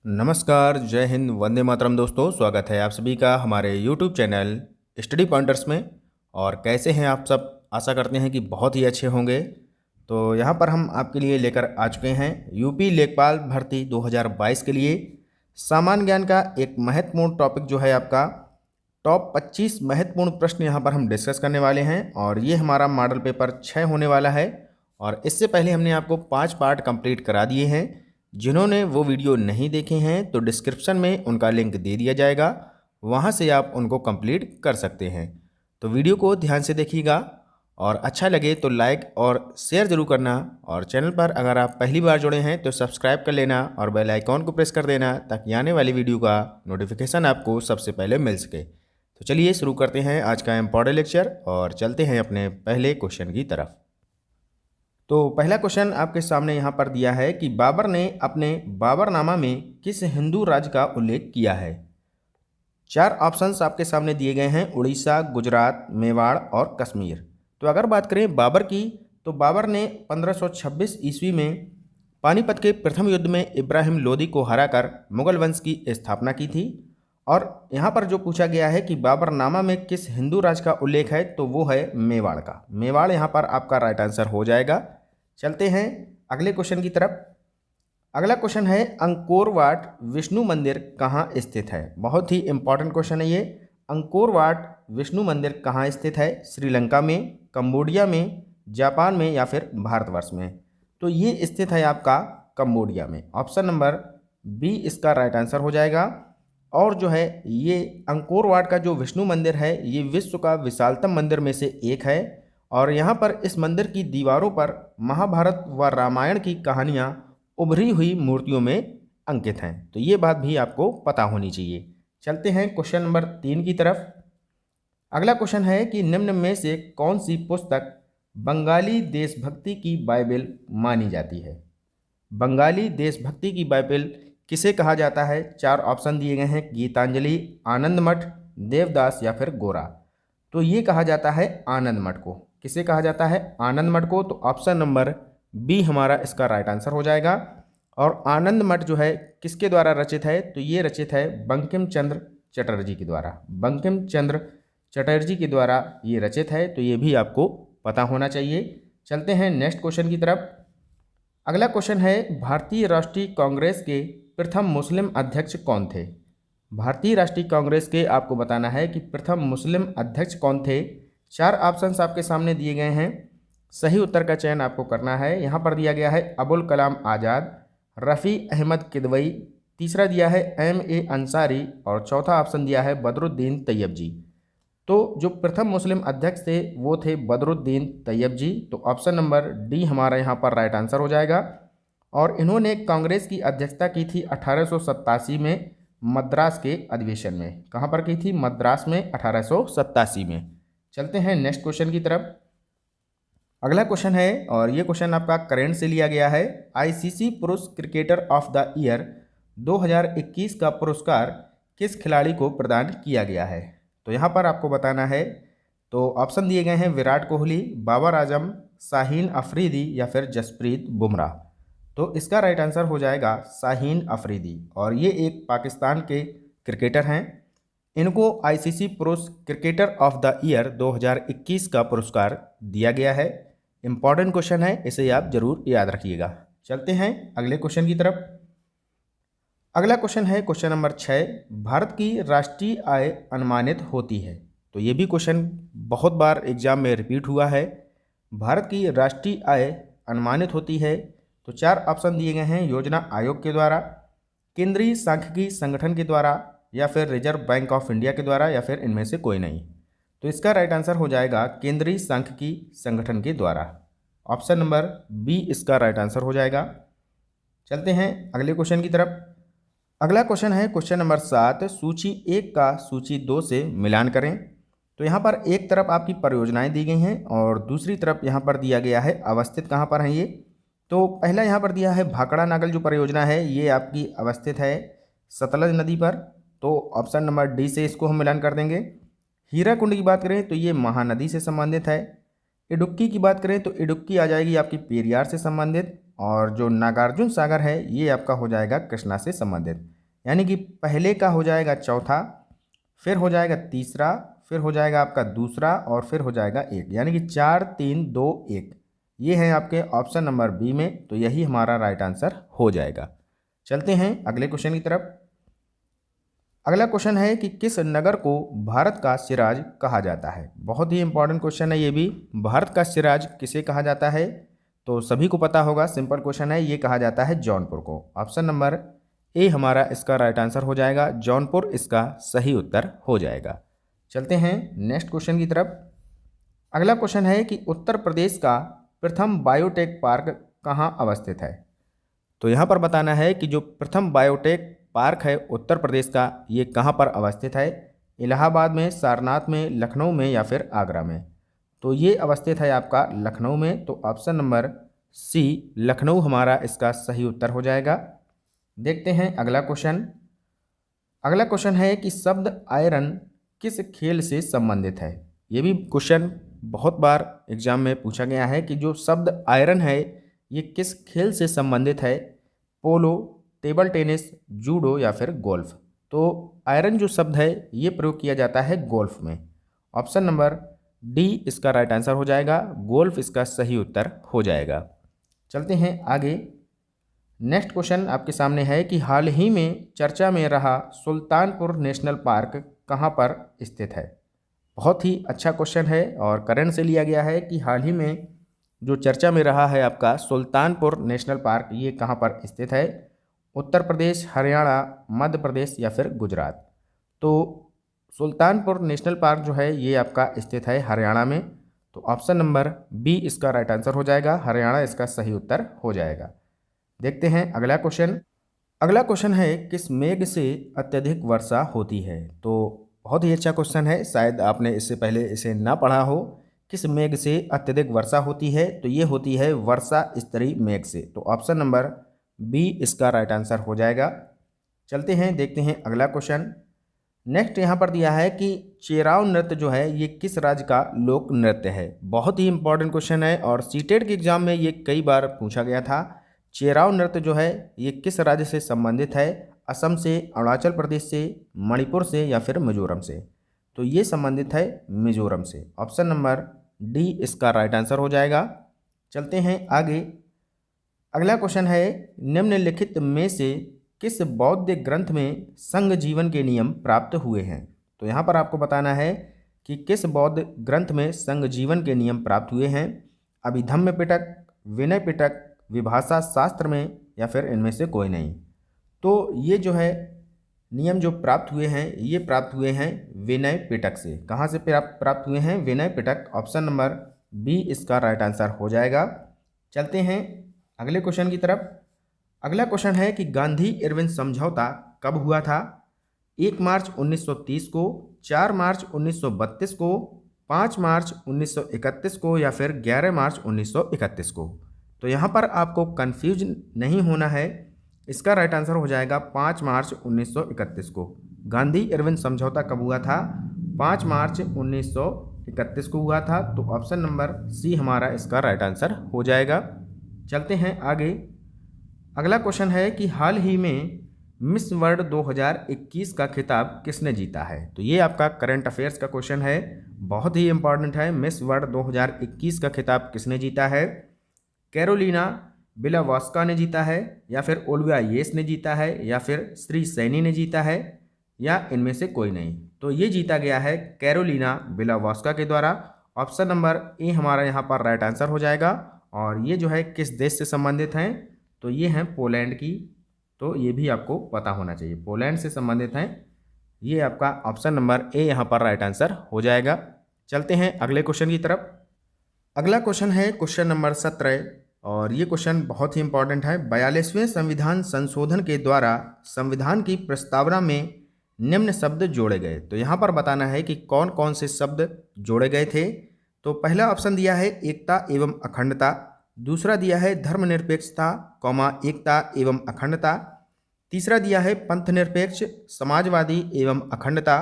नमस्कार, जय हिंद, वंदे मातरम दोस्तों। स्वागत है आप सभी का हमारे यूट्यूब चैनल स्टडी पॉइंटर्स में। और कैसे हैं आप सब? आशा करते हैं कि बहुत ही अच्छे होंगे। तो यहाँ पर हम आपके लिए लेकर आ चुके हैं यूपी लेखपाल भर्ती 2022 के लिए सामान्य ज्ञान का एक महत्वपूर्ण टॉपिक जो है आपका टॉप 25 महत्वपूर्ण प्रश्न यहाँ पर हम डिस्कस करने वाले हैं। और ये हमारा मॉडल पेपर 6 होने वाला है। और इससे पहले हमने आपको 5 पार्ट कंप्लीट करा दिए हैं। जिन्होंने वो वीडियो नहीं देखे हैं तो डिस्क्रिप्शन में उनका लिंक दे दिया जाएगा, वहाँ से आप उनको कंप्लीट कर सकते हैं। तो वीडियो को ध्यान से देखिएगा और अच्छा लगे तो लाइक और शेयर ज़रूर करना। और चैनल पर अगर आप पहली बार जुड़े हैं तो सब्सक्राइब कर लेना और बेल आइकॉन को प्रेस कर देना ताकि आने वाली वीडियो का नोटिफिकेशन आपको सबसे पहले मिल सके। तो चलिए शुरू करते हैं आज का इम्पॉर्टेंट लेक्चर और चलते हैं अपने पहले क्वेश्चन की तरफ। तो पहला क्वेश्चन आपके सामने यहाँ पर दिया है कि बाबर ने अपने बाबरनामा में किस हिंदू राज्य का उल्लेख किया है। 4 ऑप्शंस आपके सामने दिए गए हैं, उड़ीसा, गुजरात, मेवाड़ और कश्मीर। तो अगर बात करें बाबर की, तो बाबर ने 1526 ईस्वी में पानीपत के प्रथम युद्ध में इब्राहिम लोदी को हराकर मुगल वंश की स्थापना की थी। और यहाँ पर जो पूछा गया है कि बाबरनामा में किस हिंदू राज्य का उल्लेख है, तो वो है मेवाड़ का। मेवाड़ यहाँ पर आपका राइट आंसर हो जाएगा। चलते हैं अगले क्वेश्चन की तरफ। अगला क्वेश्चन है अंकोर वाट विष्णु मंदिर कहाँ स्थित है। बहुत ही इंपॉर्टेंट क्वेश्चन है ये। अंकोर वाट विष्णु मंदिर कहाँ स्थित है? श्रीलंका में, कंबोडिया में, जापान में या फिर भारतवर्ष में? तो ये स्थित है आपका कंबोडिया में। ऑप्शन नंबर बी इसका राइट आंसर हो जाएगा। और जो है ये अंकोर वाट का जो विष्णु मंदिर है ये विश्व का विशालतम मंदिर में से एक है। और यहाँ पर इस मंदिर की दीवारों पर महाभारत व रामायण की कहानियाँ उभरी हुई मूर्तियों में अंकित हैं। तो ये बात भी आपको पता होनी चाहिए। चलते हैं क्वेश्चन नंबर 3 की तरफ। अगला क्वेश्चन है कि निम्न में से कौन सी पुस्तक बंगाली देशभक्ति की बाइबल मानी जाती है। बंगाली देशभक्ति की बाइबल किसे कहा जाता है? 4 ऑप्शन दिए गए हैं, गीतांजलि, आनंद मठ, देवदास या फिर गोरा। तो ये कहा जाता है आनंद मठ को। किसे कहा जाता है? आनंद मठ को। तो ऑप्शन नंबर बी हमारा इसका राइट आंसर हो जाएगा। और आनंद मठ जो है किसके द्वारा रचित है? तो ये रचित है बंकिम चंद्र चटर्जी के द्वारा। बंकिम चंद्र चटर्जी के द्वारा ये रचित है। तो ये भी आपको पता होना चाहिए। चलते हैं नेक्स्ट क्वेश्चन की तरफ। अगला क्वेश्चन है भारतीय राष्ट्रीय कांग्रेस के प्रथम मुस्लिम अध्यक्ष कौन थे। भारतीय राष्ट्रीय कांग्रेस के आपको बताना है कि प्रथम मुस्लिम अध्यक्ष कौन थे। 4 ऑप्शंस आपके सामने दिए गए हैं, सही उत्तर का चयन आपको करना है। यहाँ पर दिया गया है अबुल कलाम आज़ाद, रफ़ी अहमद किदवई, तीसरा दिया है M.A. अंसारी और चौथा ऑप्शन दिया है बदरुद्दीन तैयब जी। तो जो प्रथम मुस्लिम अध्यक्ष थे वो थे बदरुद्दीन तैयब जी। तो ऑप्शन नंबर डी हमारा यहाँ पर राइट आंसर हो जाएगा। और इन्होंने कांग्रेस की अध्यक्षता की थी 1887 में मद्रास के अधिवेशन में। कहाँ पर की थी? मद्रास में 1887 में। चलते हैं नेक्स्ट क्वेश्चन की तरफ। अगला क्वेश्चन है और ये क्वेश्चन आपका करंट से लिया गया है। आईसीसी पुरुष क्रिकेटर ऑफ द ईयर 2021 का पुरस्कार किस खिलाड़ी को प्रदान किया गया है? तो यहाँ पर आपको बताना है। तो ऑप्शन दिए गए हैं विराट कोहली, बाबर आजम, शाहीन अफरीदी या फिर जसप्रीत बुमराह। तो इसका राइट आंसर हो जाएगा शाहीन अफरीदी। और ये एक पाकिस्तान के क्रिकेटर हैं। इनको आईसीसी पुरुष क्रिकेटर ऑफ द ईयर 2021 का पुरस्कार दिया गया है। इंपॉर्टेंट क्वेश्चन है, इसे आप जरूर याद रखिएगा। चलते हैं अगले क्वेश्चन की तरफ। अगला क्वेश्चन है क्वेश्चन नंबर 6। भारत की राष्ट्रीय आय अनुमानित होती है। तो ये भी क्वेश्चन बहुत बार एग्जाम में रिपीट हुआ है। भारत की राष्ट्रीय आय अनुमानित होती है। तो 4 ऑप्शन दिए गए हैं, योजना आयोग के द्वारा, केंद्रीय सांख्यिकी संगठन के द्वारा या फिर रिजर्व बैंक ऑफ इंडिया के द्वारा या फिर इनमें से कोई नहीं। तो इसका राइट आंसर हो जाएगा केंद्रीय सांख्यिकी संगठन के द्वारा। ऑप्शन नंबर बी इसका राइट आंसर हो जाएगा। चलते हैं अगले क्वेश्चन की तरफ। अगला क्वेश्चन है क्वेश्चन नंबर 7। सूची 1 का सूची 2 से मिलान करें। तो यहाँ पर एक तरफ आपकी परियोजनाएं दी गई हैं और दूसरी तरफ यहाँ पर दिया गया है अवस्थित कहाँ पर हैं ये। तो पहला यहाँ पर दिया है भाखड़ा नागल जो परियोजना है ये आपकी अवस्थित है सतलज नदी पर। तो ऑप्शन नंबर डी से इसको हम मिलान कर देंगे। हीराकुंड की बात करें तो ये महानदी से संबंधित है। इडुक्की की बात करें तो इडुक्की आ जाएगी आपकी पेरियार से संबंधित। और जो नागार्जुन सागर है ये आपका हो जाएगा कृष्णा से संबंधित। यानी कि पहले का हो जाएगा चौथा, फिर हो जाएगा तीसरा, फिर हो जाएगा आपका दूसरा और फिर हो जाएगा एक, यानी कि 4 3 2 1। ये है आपके ऑप्शन नंबर बी में, तो यही हमारा राइट आंसर हो जाएगा। चलते हैं अगले क्वेश्चन की तरफ। अगला क्वेश्चन है कि किस नगर को भारत का सिराज कहा जाता है। बहुत ही इंपॉर्टेंट क्वेश्चन है ये भी। भारत का सिराज किसे कहा जाता है, तो सभी को पता होगा, सिंपल क्वेश्चन है, ये कहा जाता है जौनपुर को। ऑप्शन नंबर ए हमारा इसका राइट आंसर हो जाएगा, जौनपुर इसका सही उत्तर हो जाएगा। चलते हैं नेक्स्ट क्वेश्चन की तरफ। अगला क्वेश्चन है कि उत्तर प्रदेश का प्रथम बायोटेक पार्क कहाँ अवस्थित है। तो यहाँ पर बताना है कि जो प्रथम बायोटेक पार्क है उत्तर प्रदेश का, ये कहाँ पर अवस्थित है। इलाहाबाद में, सारनाथ में, लखनऊ में या फिर आगरा में। तो ये अवस्थित है आपका लखनऊ में, तो ऑप्शन नंबर सी लखनऊ हमारा इसका सही उत्तर हो जाएगा। देखते हैं अगला क्वेश्चन। अगला क्वेश्चन है कि शब्द आयरन किस खेल से संबंधित है। ये भी क्वेश्चन बहुत बार एग्जाम में पूछा गया है कि जो शब्द आयरन है ये किस खेल से संबंधित है। पोलो, टेबल टेनिस, जूडो या फिर गोल्फ। तो आयरन जो शब्द है ये प्रयोग किया जाता है गोल्फ में। ऑप्शन नंबर डी इसका राइट आंसर हो जाएगा, गोल्फ इसका सही उत्तर हो जाएगा। चलते हैं आगे। नेक्स्ट क्वेश्चन आपके सामने है कि हाल ही में चर्चा में रहा सुल्तानपुर नेशनल पार्क कहाँ पर स्थित है। बहुत ही अच्छा क्वेश्चन है और करंट से लिया गया है कि हाल ही में जो चर्चा में रहा है आपका सुल्तानपुर नेशनल पार्क, ये कहाँ पर स्थित है। उत्तर प्रदेश, हरियाणा, मध्य प्रदेश या फिर गुजरात। तो सुल्तानपुर नेशनल पार्क जो है ये आपका स्थित है हरियाणा में, तो ऑप्शन नंबर बी इसका राइट आंसर हो जाएगा, हरियाणा इसका सही उत्तर हो जाएगा। देखते हैं अगला क्वेश्चन। अगला क्वेश्चन है किस मेघ से अत्यधिक वर्षा होती है। तो बहुत ही अच्छा क्वेश्चन है, शायद आपने इससे पहले इसे ना पढ़ा हो। किस मेघ से अत्यधिक वर्षा होती है, तो ये होती है वर्षा स्तरीय मेघ से। तो ऑप्शन नंबर बी इसका राइट आंसर हो जाएगा। चलते हैं देखते हैं अगला क्वेश्चन। नेक्स्ट यहाँ पर दिया है कि चेराव नृत्य जो है ये किस राज्य का लोक नृत्य है। बहुत ही इंपॉर्टेंट क्वेश्चन है और सीटेट के एग्जाम में ये कई बार पूछा गया था। चेराव नृत्य जो है ये किस राज्य से संबंधित है। असम से, अरुणाचल प्रदेश से, मणिपुर से या फिर मिजोरम से। तो ये संबंधित है मिजोरम से। ऑप्शन नंबर डी इसका राइट आंसर हो जाएगा। चलते हैं आगे। अगला क्वेश्चन है निम्नलिखित में से किस बौद्ध ग्रंथ में संघ जीवन के नियम प्राप्त हुए हैं। तो यहाँ पर आपको बताना है कि किस बौद्ध ग्रंथ में संघ जीवन के नियम प्राप्त हुए हैं। अभिधम्म पिटक, विनय पिटक, विभाषा शास्त्र में या फिर इनमें से कोई नहीं। तो ये जो है नियम जो प्राप्त हुए हैं ये प्राप्त हुए हैं विनय पिटक से। कहाँ से प्राप्त हुए हैं, Vinaya Pitaka. Option number B इसका राइट आंसर हो जाएगा। चलते हैं अगले क्वेश्चन की तरफ। अगला क्वेश्चन है कि गांधी इरविन समझौता कब हुआ था। 1 मार्च 1930 को, 4 मार्च 1932 को, 5 मार्च 1931 को या फिर 11 मार्च 1931 को। तो यहाँ पर आपको कंफ्यूज नहीं होना है, इसका राइट आंसर हो जाएगा 5 मार्च 1931 को। गांधी इरविन समझौता कब हुआ था, 5 मार्च 1931 को हुआ था। तो ऑप्शन नंबर सी हमारा इसका राइट आंसर हो जाएगा। चलते हैं आगे। अगला क्वेश्चन है कि हाल ही में मिस वर्ल्ड 2021 का खिताब किसने जीता है। तो ये आपका करंट अफेयर्स का क्वेश्चन है, बहुत ही इंपॉर्टेंट है। मिस वर्ल्ड 2021 का खिताब किसने जीता है। कैरोलिना बिलावस्का ने जीता है या फिर ओलिविया येस ने जीता है या फिर श्री सैनी ने जीता है या इनमें से कोई नहीं। तो ये जीता गया है कैरोलिना बिलावस्का के द्वारा। ऑप्शन नंबर ए हमारा यहाँ पर राइट आंसर हो जाएगा। और ये जो है किस देश से संबंधित हैं, तो ये हैं पोलैंड की। तो ये भी आपको पता होना चाहिए, पोलैंड से संबंधित हैं। ये आपका ऑप्शन नंबर ए यहाँ पर राइट आंसर हो जाएगा। चलते हैं अगले क्वेश्चन की तरफ। अगला क्वेश्चन है क्वेश्चन नंबर 17 और ये क्वेश्चन बहुत ही इंपॉर्टेंट है। 42वें संविधान संशोधन के द्वारा संविधान की प्रस्तावना में निम्न शब्द जोड़े गए। तो यहाँ पर बताना है कि कौन कौन से शब्द जोड़े गए थे। तो पहला ऑप्शन दिया है एकता एवं अखंडता, दूसरा दिया है धर्मनिरपेक्षता कौमा एकता एवं अखंडता, तीसरा दिया है पंथनिरपेक्ष, समाजवादी एवं अखंडता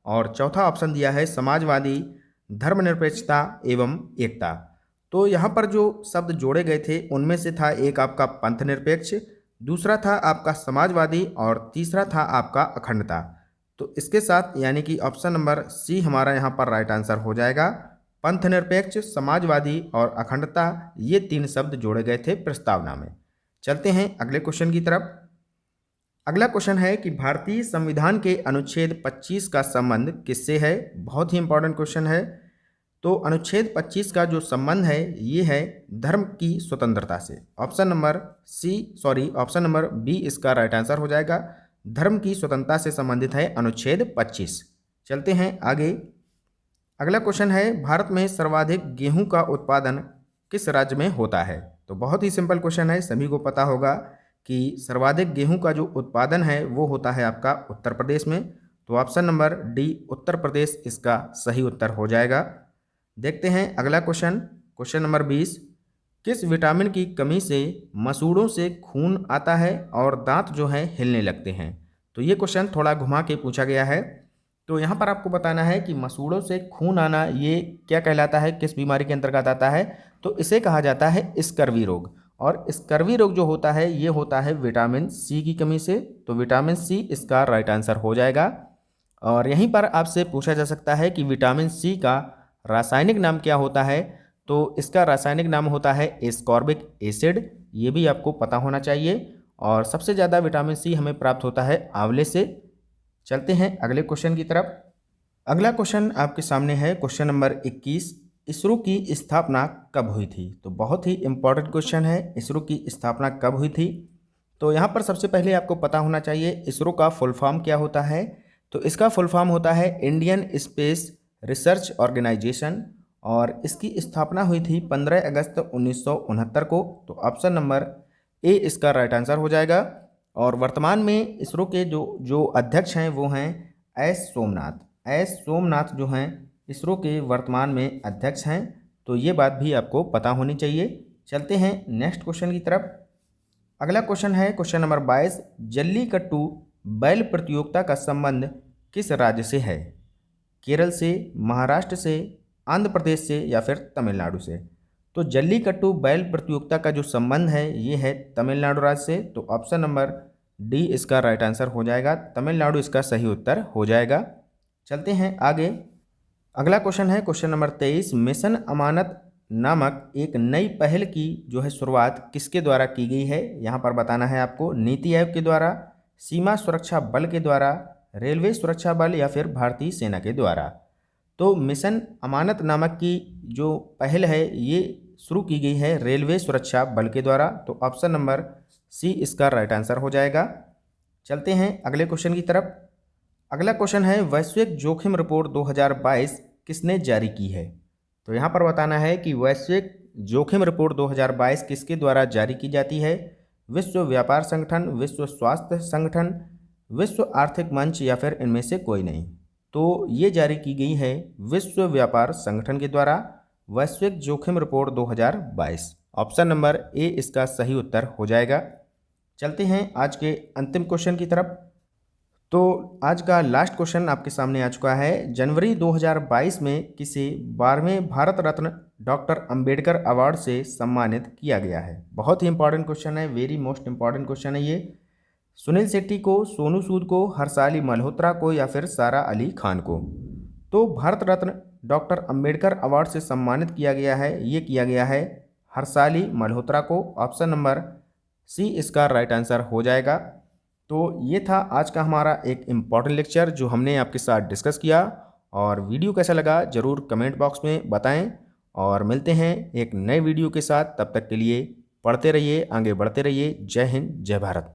और चौथा ऑप्शन दिया है समाजवादी, धर्मनिरपेक्षता एवं एकता। तो यहाँ पर जो शब्द जोड़े गए थे उनमें से था एक आपका पंथनिरपेक्ष, दूसरा था आपका समाजवादी और तीसरा था आपका अखंडता। तो इसके साथ यानी कि ऑप्शन नंबर सी हमारा यहाँ पर राइट आंसर हो जाएगा। पंथनिरपेक्ष, समाजवादी और अखंडता, ये 3 शब्द जोड़े गए थे प्रस्तावना में। चलते हैं अगले क्वेश्चन की तरफ। अगला क्वेश्चन है कि भारतीय संविधान के अनुच्छेद 25 का संबंध किससे है। बहुत ही इंपॉर्टेंट क्वेश्चन है। तो अनुच्छेद 25 का जो संबंध है ये है धर्म की स्वतंत्रता से। ऑप्शन नंबर बी इसका राइट आंसर हो जाएगा। धर्म की स्वतंत्रता से संबंधित है अनुच्छेद 25। चलते हैं आगे। अगला क्वेश्चन है भारत में सर्वाधिक गेहूं का उत्पादन किस राज्य में होता है। तो बहुत ही सिंपल क्वेश्चन है, सभी को पता होगा कि सर्वाधिक गेहूं का जो उत्पादन है वो होता है आपका उत्तर प्रदेश में। तो option number D Uttar Pradesh इसका सही उत्तर हो जाएगा। देखते हैं अगला क्वेश्चन, क्वेश्चन नंबर 20। किस विटामिन की कमी से मसूड़ों से खून आता है और दांत जो है हिलने लगते हैं। तो ये क्वेश्चन थोड़ा घुमा के पूछा गया है। तो यहाँ पर आपको बताना है कि मसूड़ों से खून आना ये क्या कहलाता है, किस बीमारी के अंतर्गत आता है। तो इसे कहा जाता है स्कर्वी रोग। और स्कर्वी रोग जो होता है ये होता है विटामिन सी की कमी से। तो विटामिन सी इसका राइट आंसर हो जाएगा। और यहीं पर आपसे पूछा जा सकता है कि विटामिन सी का रासायनिक नाम क्या होता है। तो इसका रासायनिक नाम होता है एस्कॉर्बिक एसिड। ये भी आपको पता होना चाहिए। और सबसे ज़्यादा विटामिन सी हमें प्राप्त होता है आंवले से। चलते हैं अगले क्वेश्चन की तरफ। अगला क्वेश्चन आपके सामने है क्वेश्चन नंबर 21। इसरो की स्थापना कब हुई थी। तो बहुत ही इंपॉर्टेंट क्वेश्चन है, इसरो की स्थापना कब हुई थी। तो यहाँ पर सबसे पहले आपको पता होना चाहिए इसरो का फुल फॉर्म क्या होता है। तो इसका फुल फॉर्म होता है इंडियन स्पेस रिसर्च ऑर्गेनाइजेशन। और इसकी स्थापना हुई थी 15 अगस्त 1969 को। तो ऑप्शन नंबर ए इसका राइट आंसर हो जाएगा। और वर्तमान में इसरो के जो अध्यक्ष हैं वो हैं एस सोमनाथ जो हैं इसरो के वर्तमान में अध्यक्ष हैं। तो ये बात भी आपको पता होनी चाहिए। चलते हैं नेक्स्ट क्वेश्चन की तरफ। अगला क्वेश्चन है क्वेश्चन नंबर 22। जल्लीकट्टू बैल प्रतियोगिता का संबंध किस राज्य से है। केरल से, महाराष्ट्र से, आंध्र प्रदेश से या फिर तमिलनाडु से। तो जल्लीकट्टू बैल प्रतियोगिता का जो संबंध है ये है तमिलनाडु राज्य से। तो ऑप्शन नंबर डी इसका राइट आंसर हो जाएगा। तमिलनाडु इसका सही उत्तर हो जाएगा। चलते हैं आगे। अगला क्वेश्चन है क्वेश्चन नंबर 23। मिशन अमानत नामक एक नई पहल की जो है शुरुआत किसके द्वारा की गई है। यहाँ पर बताना है आपको नीति आयोग के द्वारा, सीमा सुरक्षा बल के द्वारा, रेलवे सुरक्षा बल या फिर भारतीय सेना के द्वारा। तो मिशन अमानत नामक की जो पहल है ये शुरू की गई है रेलवे सुरक्षा बल के द्वारा। तो ऑप्शन नंबर सी इसका राइट आंसर हो जाएगा। चलते हैं अगले क्वेश्चन की तरफ। अगला क्वेश्चन है वैश्विक जोखिम रिपोर्ट 2022 किसने जारी की है। तो यहाँ पर बताना है कि वैश्विक जोखिम रिपोर्ट 2022 किसके द्वारा जारी की जाती है। विश्व व्यापार संगठन, विश्व स्वास्थ्य संगठन, विश्व आर्थिक मंच या फिर इनमें से कोई नहीं। तो ये जारी की गई है विश्व व्यापार संगठन के द्वारा वैश्विक जोखिम रिपोर्ट 2022। ऑप्शन नंबर ए इसका सही उत्तर हो जाएगा। चलते हैं आज के अंतिम क्वेश्चन की तरफ। तो आज का लास्ट क्वेश्चन आपके सामने आ चुका है। जनवरी 2022 में किसे 12वें भारत रत्न डॉक्टर अंबेडकर अवार्ड से सम्मानित किया गया है। बहुत ही इंपॉर्टेंट क्वेश्चन है, वेरी मोस्ट इंपॉर्टेंट क्वेश्चन है ये। सुनील शेट्टी को, सोनू सूद को, हर्षाली मल्होत्रा को या फिर सारा अली खान को। तो भारत रत्न डॉक्टर अंबेडकर अवार्ड से सम्मानित किया गया है, ये किया गया है हर्षाली मल्होत्रा को। ऑप्शन नंबर सी इसका राइट आंसर हो जाएगा। तो ये था आज का हमारा एक इम्पॉर्टेंट लेक्चर जो हमने आपके साथ डिस्कस किया। और वीडियो कैसा लगा ज़रूर कमेंट बॉक्स में बताएं। और मिलते हैं एक नए वीडियो के साथ, तब तक के लिए पढ़ते रहिए, आगे बढ़ते रहिए। जय हिंद, जय भारत।